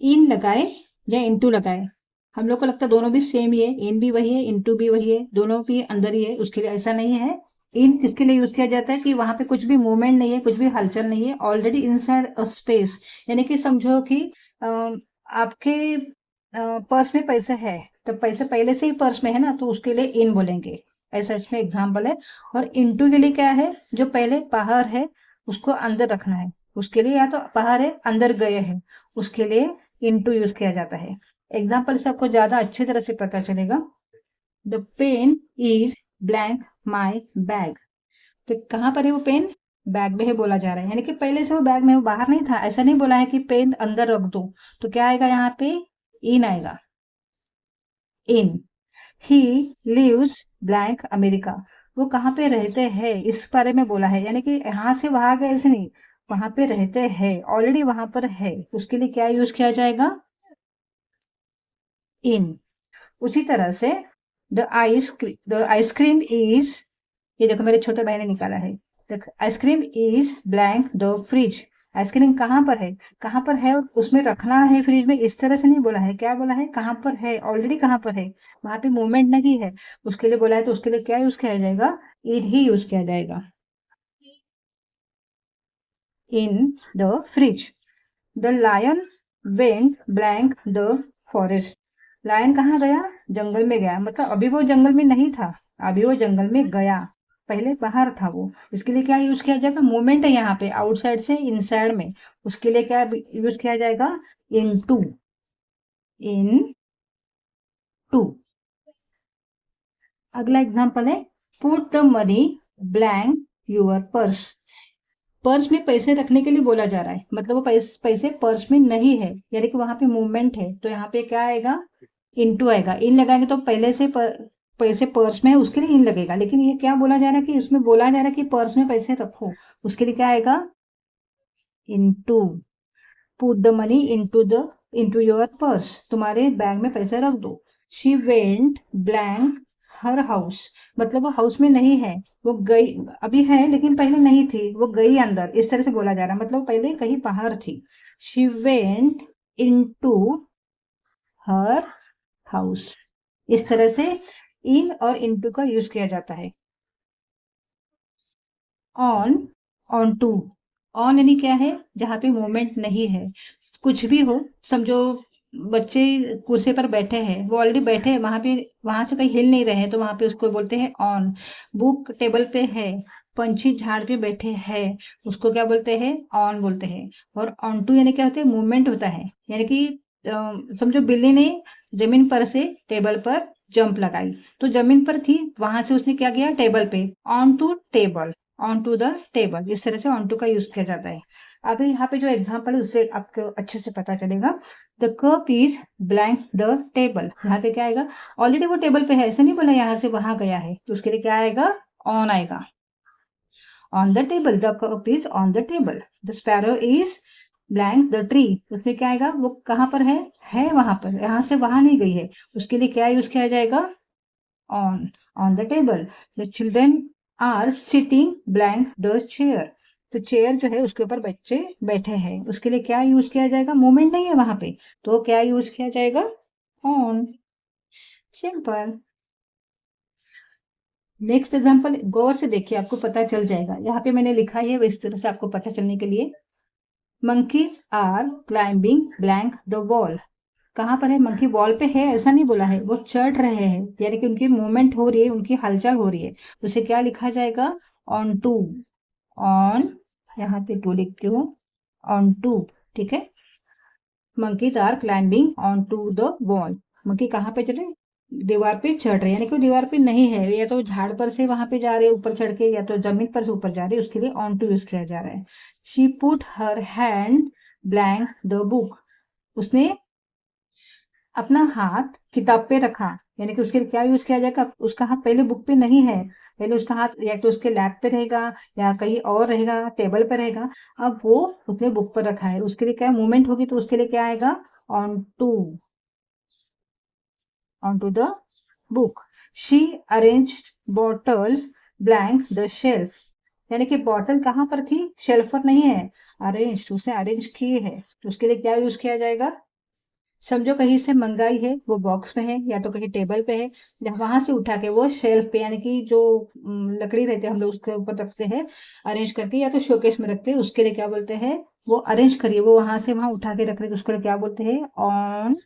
इन लगाए या इनटू लगाए, हम लोग को लगता है दोनों भी सेम ही है, इन भी वही है, इनटू भी वही है, दोनों भी अंदर ही है। उसके लिए ऐसा नहीं है। इन किसके लिए यूज किया जाता है कि वहां पे कुछ भी मूवमेंट नहीं है, कुछ भी हलचल नहीं है, ऑलरेडी इनसाइड अ स्पेस। यानी कि समझो कि आपके पर्स में पैसे है, तो पैसे पहले से ही पर्स में है ना, तो उसके लिए इन बोलेंगे। ऐसा इसमें एग्जाम्पल है। और इनटू के लिए क्या है, जो पहले बाहर है उसको अंदर रखना है, उसके लिए या तो बाहर है अंदर गए हैं, उसके लिए इनटू यूज किया जाता है। एग्जाम्पल से आपको ज्यादा अच्छी तरह से पता चलेगा। The pen is blank my bag. तो कहाँ पर है वो पेन, बैग में है बोला जा रहा है, यानी कि पहले से वो बैग में, वो बाहर नहीं था। ऐसा नहीं बोला है कि पेन अंदर रख दो। तो क्या आएगा यहाँ पे, इन आएगा, in. He lives blank America. वो कहाँ पे रहते हैं इस बारे में बोला है, यानी कि यहाँ से वहां गए ऐसे नहीं, वहां पे रहते हैं, ऑलरेडी वहां पर है, उसके लिए क्या यूज किया जाएगा, इन। उसी तरह से द आइसक्रीम इज, ये देखो मेरे छोटे भाई ने निकाला है, the ice cream is blank the fridge. Ice cream कहाँ पर है, कहाँ पर है, और उसमें रखना है फ्रिज में, इस तरह से नहीं बोला है। क्या बोला है, कहाँ पर है, ऑलरेडी कहाँ पर है, वहां पे मूवमेंट नहीं है, उसके लिए बोला है। तो उसके लिए क्या यूज किया जाएगा, इन ही यूज किया जाएगा, in the fridge. The lion went blank the forest. Lion कहाँ गया, जंगल में गया, मतलब अभी वो जंगल में नहीं था, अभी वो जंगल में गया, पहले बाहर था वो। इसके लिए क्या यूज किया जाएगा, मूवमेंट है यहाँ पे, आउटसाइड से इनसाइड में, उसके लिए क्या यूज किया जाएगा, इन टू, इन टू। अगला एग्जाम्पल है, put the money blank your purse. Purse में पैसे रखने के लिए बोला जा रहा है, मतलब वो पैसे पर्स में नहीं है, यानी कि वहां पे मूवमेंट है, तो यहाँ पे क्या आएगा, इनटू आएगा। इन लगाएंगे तो पहले से पैसे पर्स में है, उसके लिए इन लगेगा। लेकिन ये क्या बोला जा रहा है कि इसमें बोला जा रहा है कि पर्स में पैसे रखो, उसके लिए क्या आएगा, into. Put the money into your purse, तुम्हारे बैग में पैसे रख दो। She went blank her house, मतलब वो हाउस में नहीं है, वो गई, अभी है लेकिन पहले नहीं थी, वो गई अंदर, इस तरह से बोला जा रहा है, मतलब पहले कहीं बाहर थी। She went into her house. इस तरह से इन और इनटू का यूज किया जाता है। On, on to. ऑन यानी क्या है, जहाँ पे मूवमेंट नहीं है, कुछ भी हो, समझो बच्चे कुर्सी पर बैठे हैं, वो ऑलरेडी बैठे हैं वहां पे, वहां से कहीं हिल नहीं रहे हैं, तो वहां पे उसको बोलते हैं ऑन। बुक टेबल पे है, पंछी झाड़ पे बैठे हैं, उसको क्या बोलते हैं, ऑन बोलते हैं। और ऑन टू यानी क्या होता है, मूवमेंट होता है, यानी कि समझो बिल्ली ने जमीन पर से टेबल पर जंप लगाई, तो जमीन पर थी, वहां से उसने क्या किया, टेबल पे, on to table, on to the table, इस तरह से ऑन टू का यूज किया जाता है। अभी यहाँ पे जो एग्जाम्पल है उससे आपको अच्छे से पता चलेगा। The cup is blank the table, यहाँ पे क्या आएगा, ऑलरेडी वो टेबल पे है, ऐसा नहीं बोला यहाँ से वहां गया है, तो उसके लिए क्या आएगा, ऑन आएगा। On the table, the cup is on the table. The sparrow is blank the tree, उसमें क्या आएगा, वो कहाँ पर है वहां पर, यहाँ से वहां नहीं गई है, उसके लिए क्या यूज किया जाएगा, on, on the table. The children are sitting blank the chair, तो चेयर जो है उसके ऊपर बच्चे बैठे हैं, उसके लिए क्या यूज किया जाएगा, मूवमेंट नहीं है वहां पे, तो क्या यूज किया जाएगा, ऑन। सिंपल। नेक्स्ट एग्जांपल गौर से देखिए, आपको पता चल जाएगा, यहाँ पे मैंने लिखा है इस तरह से आपको पता चलने के लिए। Monkeys are climbing blank the wall. कहाँ पर है, मंकी वॉल पे है ऐसा नहीं बोला है, वो चढ़ रहे हैं, यानी कि उनकी मूवमेंट हो रही है, उनकी हलचल हो रही है, उसे क्या लिखा जाएगा, ऑन टू, ऑन, यहाँ पे टू लिखती हूँ, ऑन टू, ठीक है। Monkeys are climbing on to the wall, monkey कहाँ पे चले, दीवार पे चढ़ रहे, यानी कि दीवार पे नहीं है, या तो झाड़ पर से वहां पे जा रहे ऊपर चढ़ के, या तो जमीन पर से ऊपर जा रहे, उसके लिए ऑन टू यूज किया जा रहा है। She put her hand blank the book, उसने अपना हाथ किताब पे रखा, यानी कि उसके लिए क्या यूज किया जाएगा, उसका हाथ पहले बुक पे नहीं है, पहले उसका हाथ या तो उसके लैप पे रहेगा, या कहीं और रहेगा, टेबल पे रहेगा, अब वो उसने बुक पर रखा है, उसके लिए क्या मूवमेंट होगी, तो उसके लिए क्या आएगा, on to, on to the book. She arranged bottles blank the shelf, यानी कि बॉटल कहाँ पर थी, शेल्फ पर नहीं है, अरेंज, उसने अरेंज की है, तो उसके लिए क्या यूज किया जाएगा, समझो कहीं से मंगाई है, वो बॉक्स में है या तो कहीं टेबल पे है, वहां से उठा के वो शेल्फ पे, यानी कि जो लकड़ी रहती है हम लोग उसके ऊपर रखते हैं अरेंज करके, या तो शोकेस में रखते हैं, उसके लिए क्या बोलते हैं, वो अरेंज करिए, वो वहां से वहां उठा के रख रहे उसके लिए क्या बोलते हैं, on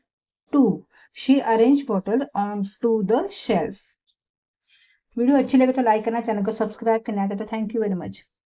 to. She arrange bottle on to the shelf. Video अच्छी लगे तो लाइक करना, चैनल को सब्सक्राइब करना है तो थैंक यू वेरी मच।